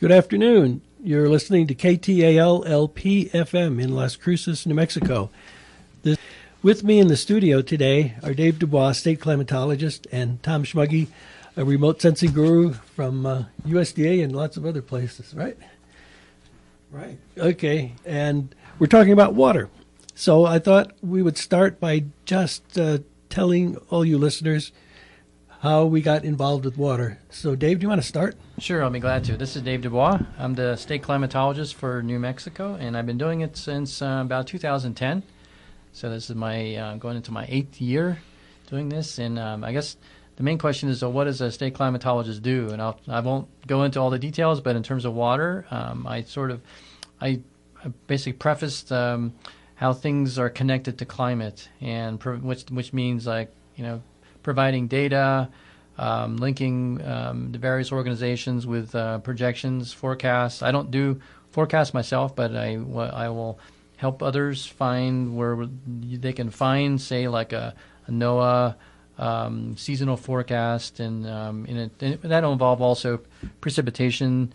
Good afternoon. You're listening to KTAL LP FM in Las Cruces, New Mexico. With me in the studio today are Dave Dubois, state climatologist, and Tom Schmuggy, a remote sensing guru from USDA and lots of other places, right? Right. Okay, and we're talking about water. So I thought we would start by just telling all you listeners how we got involved with water. So Dave, do you want to start? Sure, I'll be glad to. This is Dave Dubois. I'm the state climatologist for New Mexico, and I've been doing it since about 2010. So this is my going into my 8th year doing this. And I guess the main question is, what does a state climatologist do? And I won't go into all the details, but in terms of water, I basically prefaced how things are connected to climate, and which means providing data, linking the various organizations with projections, forecasts. I don't do forecasts myself, but I will help others find where they can find, say, like a NOAA seasonal forecast, and that'll involve also precipitation,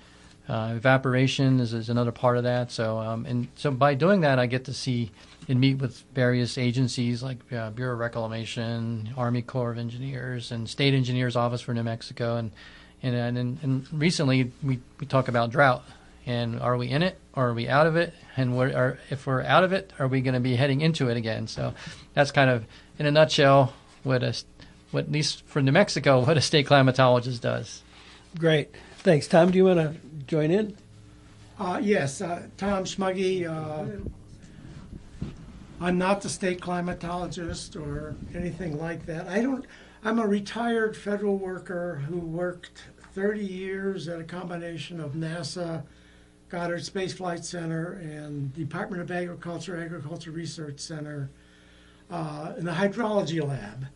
evaporation is another part of that. So so by doing that, I get to see and meet with various agencies like Bureau of Reclamation, Army Corps of Engineers, and State Engineers Office for New Mexico, and recently we talk about drought, and are we in it or are we out of it, and if we're out of it, are we going to be heading into it again? So that's kind of in a nutshell what at least for New Mexico, what a state climatologist does. Great, thanks. Tom, do you want to join in? Yes, Tom Schmuggy. I'm not the state climatologist or anything like that. I'm a retired federal worker who worked 30 years at a combination of NASA, Goddard Space Flight Center, and Department of Agriculture Research Center in the hydrology lab.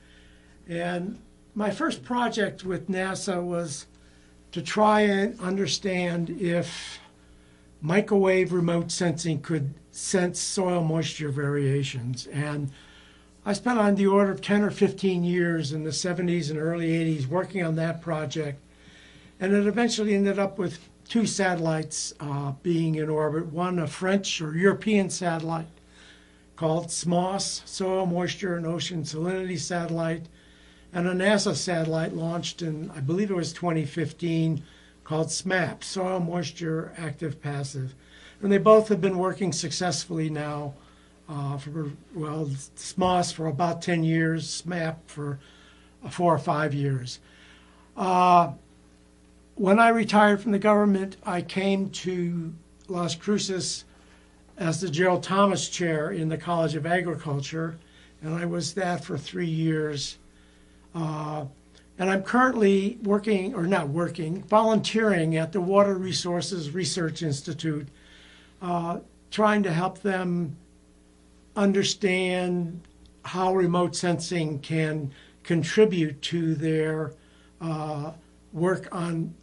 And my first project with NASA was to try and understand if microwave remote sensing could sense soil moisture variations. And I spent on the order of 10 or 15 years in the 70s and early 80s working on that project. And it eventually ended up with 2 satellites being in orbit, one a French or European satellite called SMOS, Soil Moisture and Ocean Salinity Satellite, and a NASA satellite launched in, I believe it was 2015, called SMAP, Soil Moisture Active Passive. And they both have been working successfully now SMOS for about 10 years, SMAP for 4 or 5 years. When I retired from the government, I came to Las Cruces as the Gerald Thomas Chair in the College of Agriculture, and I was that for 3 years. And I'm currently volunteering at the Water Resources Research Institute, trying to help them understand how remote sensing can contribute to their work on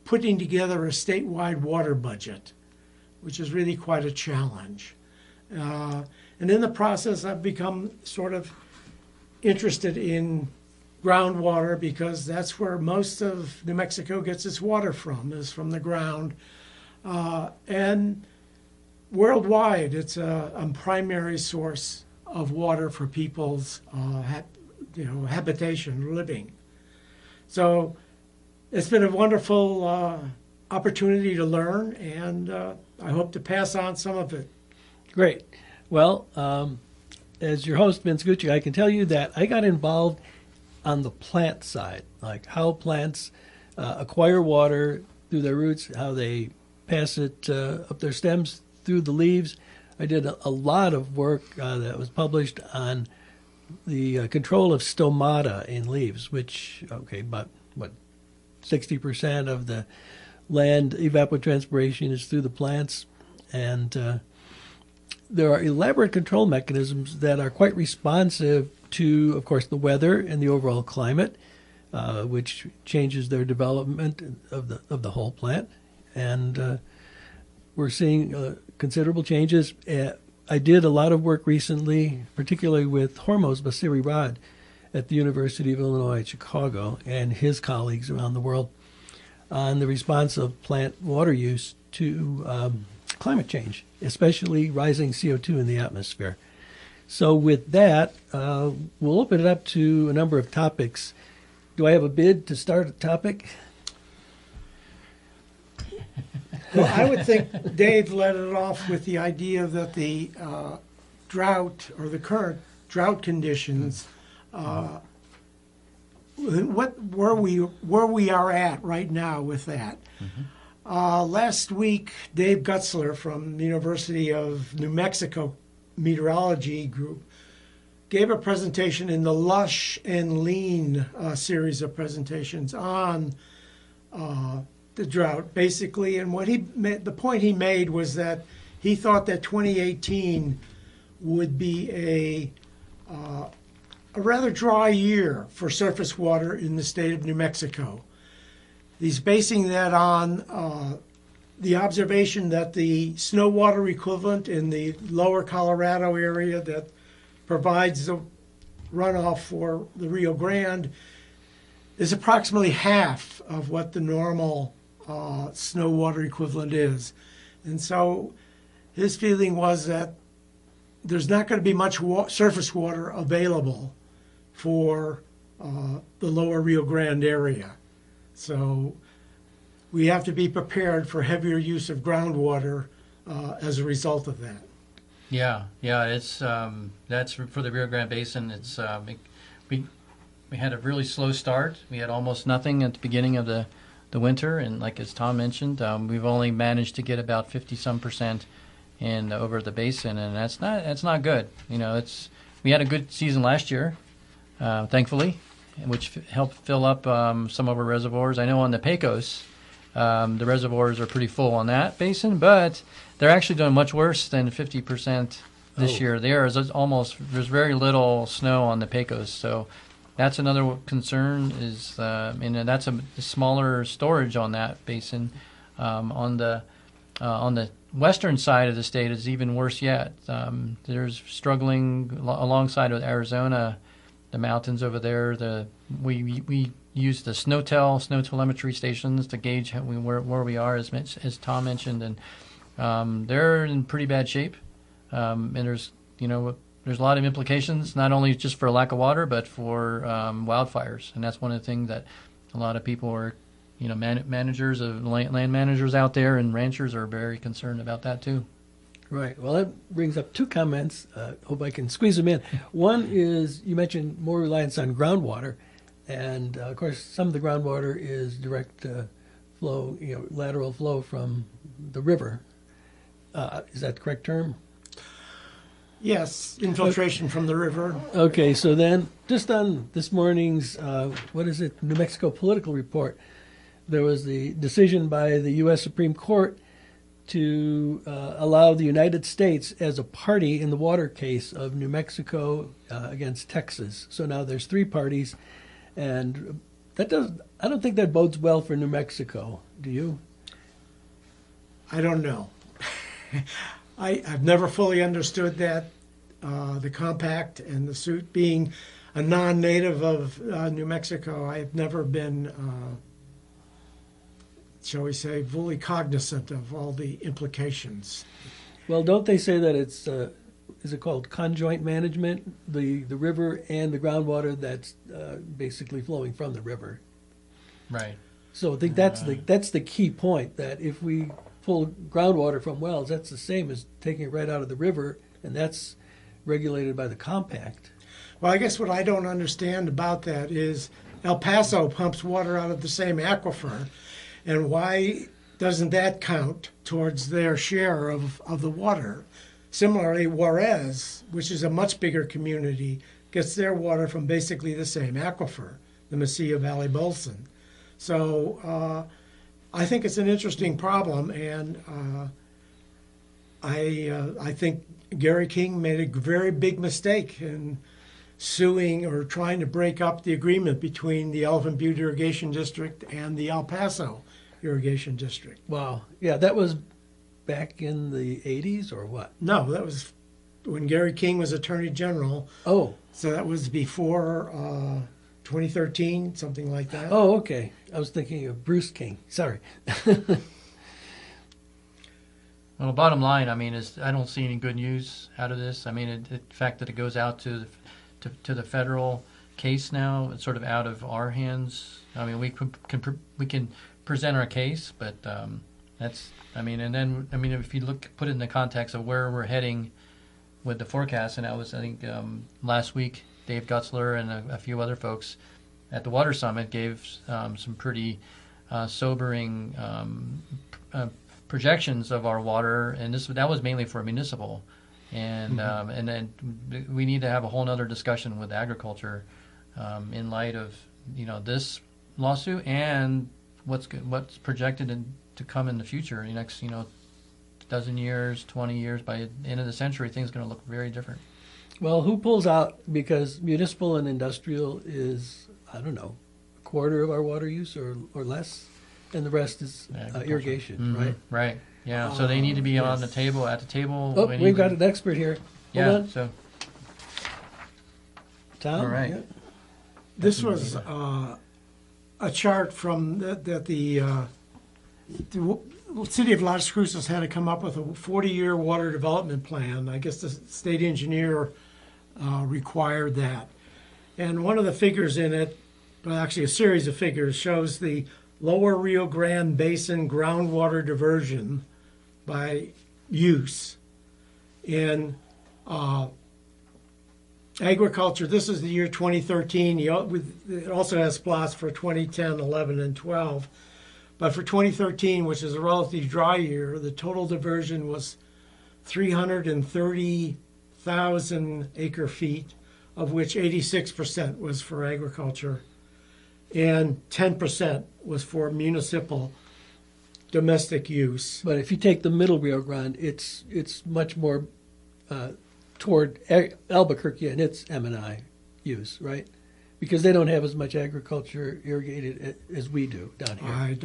putting together a statewide water budget, which is really quite a challenge. And in the process, I've become sort of interested in groundwater, because that's where most of New Mexico gets its water from, is from the ground. And worldwide, it's a primary source of water for people's habitation, living. So it's been a wonderful opportunity to learn, and I hope to pass on some of it. Great. Well, as your host, Vince Gucci, I can tell you that I got involved on the plant side, like how plants acquire water through their roots, how they pass it up their stems through the leaves. I did a lot of work that was published on the control of stomata in leaves, which, about 60% of the land evapotranspiration is through the plants. And there are elaborate control mechanisms that are quite responsive to, of course, the weather and the overall climate, which changes their development of the whole plant. And we're seeing considerable changes. I did a lot of work recently, particularly with Hormos Basiri-Rad at the University of Illinois at Chicago and his colleagues around the world on the response of plant water use to climate change, especially rising CO2 in the atmosphere. So with that, we'll open it up to a number of topics. Do I have a bid to start a topic? Well, I would think Dave let it off with the idea that the drought or the current drought conditions, where we are at right now with that. Last week, Dave Gutzler from the University of New Mexico Meteorology Group gave a presentation in the Lush and Lean series of presentations on the drought, basically. And the point he made was that he thought that 2018 would be a rather dry year for surface water in the state of New Mexico. He's basing that on the observation that the snow water equivalent in the lower Colorado area that provides the runoff for the Rio Grande is approximately half of what the normal snow water equivalent is. And so his feeling was that there's not going to be much surface water available for the lower Rio Grande area. So we have to be prepared for heavier use of groundwater as a result of that. Yeah, it's that's for the Rio Grande Basin. It's we had a really slow start. We had almost nothing at the beginning of the winter, and like as Tom mentioned, we've only managed to get about 50-some% in over the basin, and that's not good. We had a good season last year, thankfully, which helped fill up some of our reservoirs. I know on the Pecos, the reservoirs are pretty full on that basin, but they're actually doing much worse than 50% this year. There's very little snow on the Pecos, so that's another concern. And that's a smaller storage on that basin. On the western side of the state, it's even worse yet. There's struggling alongside with Arizona, the mountains over there. We use the snow telemetry stations to gauge where we are, as Tom mentioned, and they're in pretty bad shape. And there's a lot of implications, not only just for lack of water, but for wildfires, and that's one of the things that a lot of people are, managers of land managers out there and ranchers are very concerned about that too. Right. Well, that brings up two comments. Hope I can squeeze them in. One is you mentioned more reliance on groundwater, and of course, some of the groundwater is direct flow, lateral flow from the river. Is that the correct term? Yes, infiltration from the river. Okay, so then just on this morning's, New Mexico Political Report, there was the decision by the U.S. Supreme Court to allow the United States as a party in the water case of New Mexico against Texas. So now there's three parties, and I don't think that bodes well for New Mexico. Do you? I don't know. I've never fully understood that, the compact and the suit. Being a non-native of New Mexico, I've never been, shall we say, fully cognizant of all the implications. Well, don't they say that it's, is it called conjoint management, the river and the groundwater that's basically flowing from the river? Right. So I think that's the key point, that if we pull groundwater from wells, that's the same as taking it right out of the river, and that's regulated by the compact. Well, I guess what I don't understand about that is El Paso pumps water out of the same aquifer, and why doesn't that count towards their share of the water? Similarly, Juarez, which is a much bigger community, gets their water from basically the same aquifer, the Mesilla Valley Basin. So I think it's an interesting problem, and I think Gary King made a very big mistake in suing or trying to break up the agreement between the Elephant Butte Irrigation District and the El Paso Irrigation District. Wow. Yeah, that was back in the 80s or what? No, that was when Gary King was Attorney General. Oh. So that was before 2013, something like that. Oh, okay. I was thinking of Bruce King. Sorry. Well, bottom line, I mean, is I don't see any good news out of this. I mean, the fact that it goes out to the federal case now, it's sort of out of our hands. I mean, we can present our case, but that's, I mean, and then, I mean, if you put it in the context of where we're heading with the forecast, and that was, I think, last week, Dave Gutzler and a few other folks at the Water Summit gave some pretty sobering projections of our water, and that was mainly for municipal, and and then we need to have a whole other discussion with agriculture in light of this lawsuit and what's projected to come in the future. The next dozen years, 20 years, by the end of the century, things are going to look very different. Well, who pulls out? Because municipal and industrial is, I don't know, a quarter of our water use or less, and the rest is irrigation, right? Right. Yeah. So they need to be on the table, at the table. Oh, we've got an expert here. Hold on. So. Tom? All right. Yeah. This was a chart from that the city of Las Cruces had to come up with a 40-year water development plan. I guess the state engineer required that. And one of the figures in it, well, actually a series of figures, shows the Lower Rio Grande Basin groundwater diversion by use. In agriculture, this is the year 2013. It also has plots for 2010, 11, and 12. But for 2013, which is a relatively dry year, the total diversion was 330,000 acre feet, of which 86% was for agriculture and 10% was for municipal domestic use. But if you take the middle Rio Grande, it's much more toward Albuquerque and its M&I use, right? Because they don't have as much agriculture irrigated as we do down here.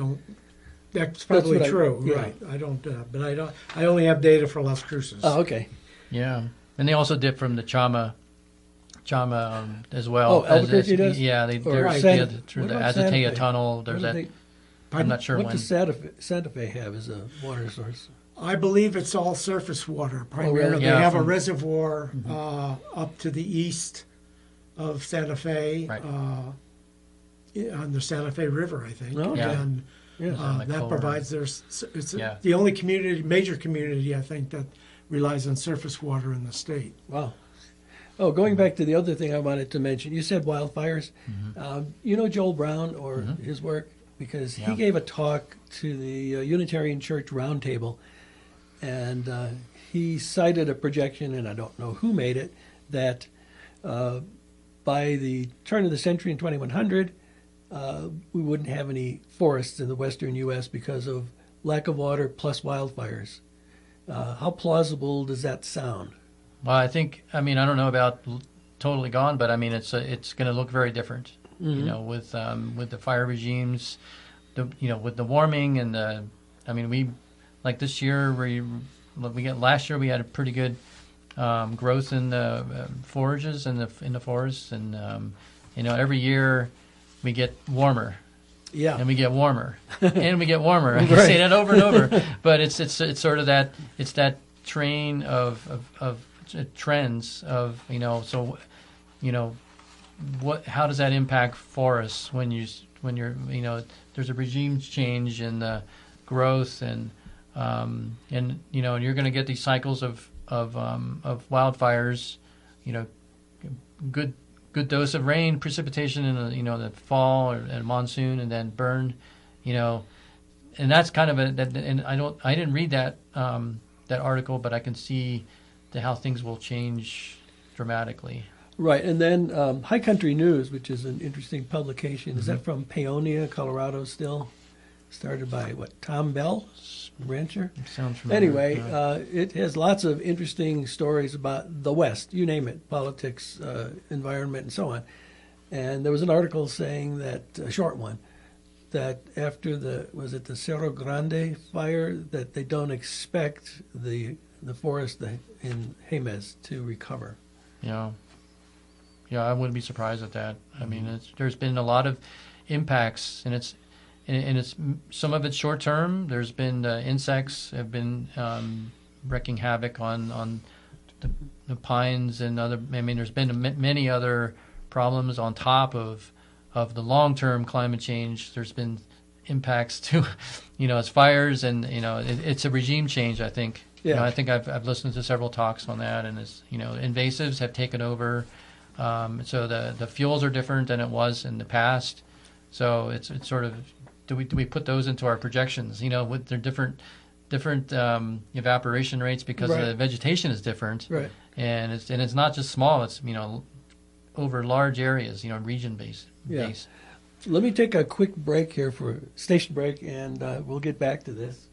That's probably true, yeah. right? I only have data for Las Cruces. Oh, okay. Yeah, and they also dip from the Chama as well. Oh, Albuquerque does? Yeah, through What the about Santa Azotea Fe? Tunnel. There's that. I'm not sure what when. does Santa Fe have as a water source? I believe it's all surface water primarily. really? They Yeah, have a reservoir up to the east of Santa Fe, Right. on the Santa Fe River, I think. Oh, Yeah. And Yes. like that Colorado. provides it's Yeah. the only major community, I think, that relies on surface water in the state. Wow. Oh, going back to the other thing I wanted to mention, you said wildfires. You know Joel Brown or his work? Because Yeah. he gave a talk to the Unitarian Church Roundtable, and he cited a projection, and I don't know who made it, that by the turn of the century in 2100, we wouldn't have any forests in the western U.S. because of lack of water plus wildfires. How plausible does that sound? Well, I don't know about totally gone, but I mean, it's going to look very different. With the fire regimes, with the warming and we like this year last year we had a pretty good growth in the forages in the forests, and every year we get warmer. Yeah. And we get warmer, and we get warmer. I can Right. say that over and over, but it's sort of that train of trends of how does that impact forests when you're there's a regime change in the growth and you're going to get these cycles of wildfires, good dose of rain, precipitation in the fall and monsoon, and then burn, and that's kind of and I didn't read that article, but I can see how things will change dramatically. Right, and then High Country News, which is an interesting publication. Is that from Paonia, Colorado still? Started by, Tom Bell, rancher? Sounds familiar. Anyway, it has lots of interesting stories about the West, you name it, politics, environment, and so on. And there was an article saying that, a short one, that after the Cerro Grande fire, that they don't expect the forest in Jemez to recover. Yeah, I wouldn't be surprised at that. I mean, there's been a lot of impacts, and it's some of it's short term. There's been insects have been wreaking havoc on the pines and other. I mean, there's been many other problems on top of the long term climate change. There's been impacts to, as fires, and it's a regime change. I think. Yeah. I think I've listened to several talks on that, and it's invasives have taken over. So the fuels are different than it was in the past. So it's sort of do we put those into our projections? With their different evaporation rates because Right. the vegetation is different, Right. and it's not just small. It's over large areas, region based. Yeah. Let me take a quick break here for station break, and we'll get back to this.